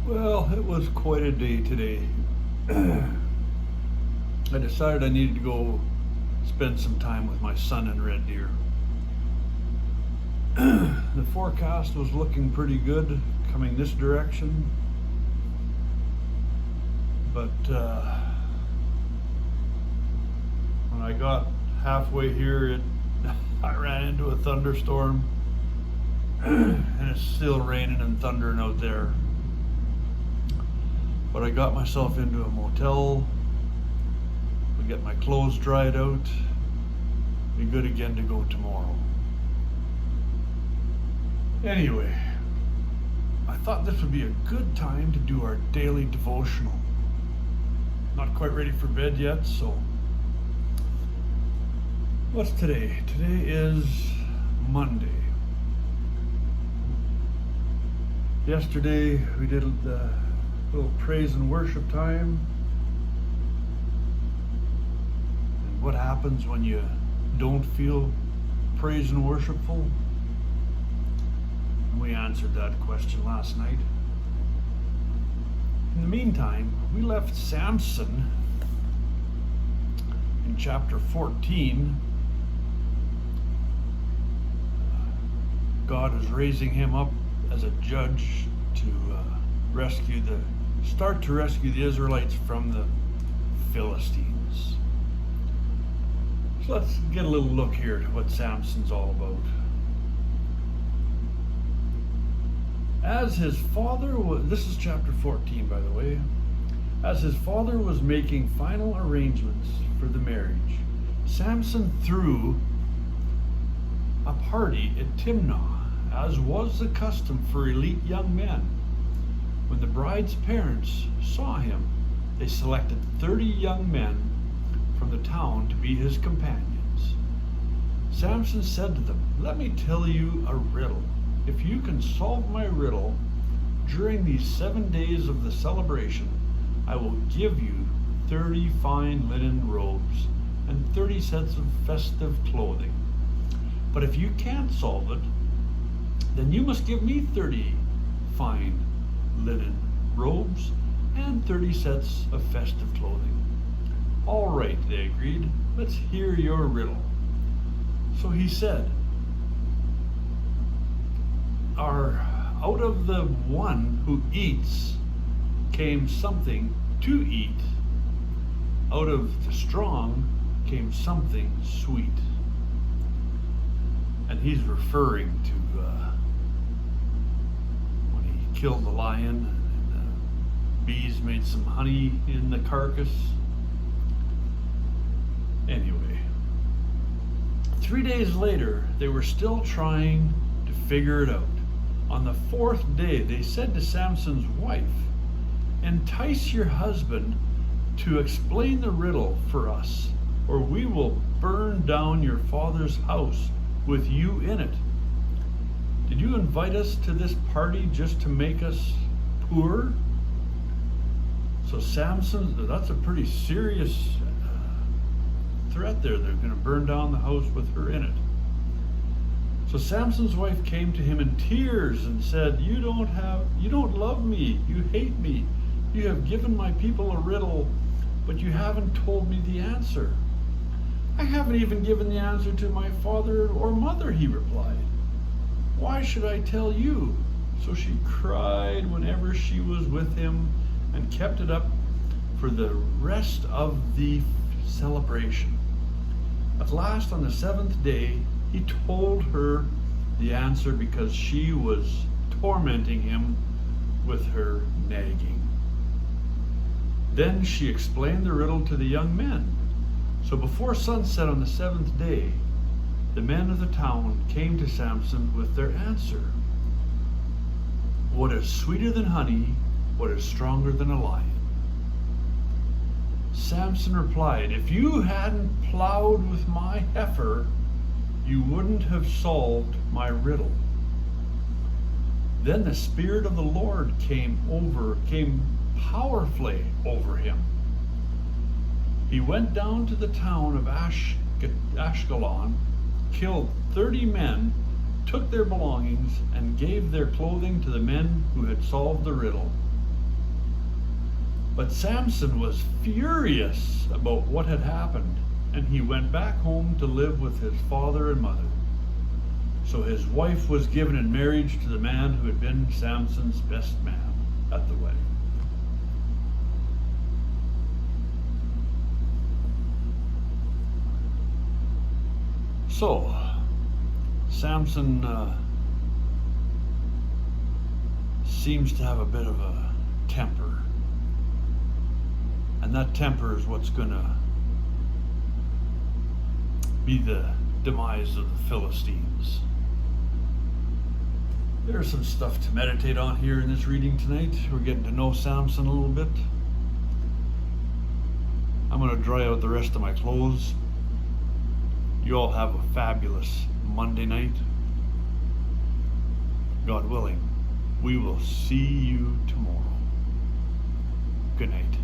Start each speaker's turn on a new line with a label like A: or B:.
A: Well, it was quite a day today. I decided I needed to go spend some time with my son in Red Deer. The forecast was looking pretty good coming this direction, but when I got halfway here, I ran into a thunderstorm, and it's still raining and thundering out there. But I got myself into a motel. We get my clothes dried out. Be good again to go tomorrow. Anyway, I thought this would be a good time to do our daily devotional. Not quite ready for bed yet, so what's today? Today is Monday. Yesterday we did the little praise and worship time. And what happens when you don't feel praise and worshipful? And we answered that question last night. In the meantime, we left Samson in chapter 14. God is raising him up as a judge to start to rescue the Israelites from the Philistines. So let's get a little look here at what Samson's all about. As his father was, this is chapter 14 by the way, as his father was making final arrangements for the marriage, Samson threw a party at Timnah, as was the custom for elite young men. When the bride's parents saw him, they selected 30 young men from the town to be his companions. Samson said to them, "Let me tell you a riddle. If you can solve my riddle during these 7 days of the celebration, I will give you 30 fine linen robes and 30 sets of festive clothing. But if you can't solve it, then you must give me 30 fine linen robes and 30 sets of festive clothing." "All right," they agreed. "Let's hear your riddle." So he said, out of the one who eats came something to eat. Out of the strong came something sweet." And he's referring to when he killed the lion and the bees made some honey in the carcass. Anyway, 3 days later, they were still trying to figure it out. On the 4th day, they said to Samson's wife, "Entice your husband to explain the riddle for us, or we will burn down your father's house with you in it. Did you invite us to this party just to make us poor?" So Samson, that's a pretty serious threat there. They're going to burn down the house with her in it. So Samson's wife came to him in tears and said, You don't love me. You hate me. You have given my people a riddle, but you haven't told me the answer." "I haven't even given the answer to my father or mother," he replied. "Why should I tell you?" So she cried whenever she was with him and kept it up for the rest of the celebration. At last, on the 7th day, he told her the answer because she was tormenting him with her nagging. Then she explained the riddle to the young men. So before sunset on the 7th day, the men of the town came to Samson with their answer. "What is sweeter than honey? What is stronger than a lion?" Samson replied, "If you hadn't plowed with my heifer, you wouldn't have solved my riddle." Then the Spirit of the Lord came powerfully over him. He went down to the town of Ashkelon, killed 30 men, took their belongings, and gave their clothing to the men who had solved the riddle. But Samson was furious about what had happened, and he went back home to live with his father and mother. So his wife was given in marriage to the man who had been Samson's best man at the wedding. So, Samson seems to have a bit of a temper. And that temper is what's going to be the demise of the Philistines. There's some stuff to meditate on here in this reading tonight. We're getting to know Samson a little bit. I'm going to dry out the rest of my clothes. You all have a fabulous Monday night. God willing, we will see you tomorrow. Good night.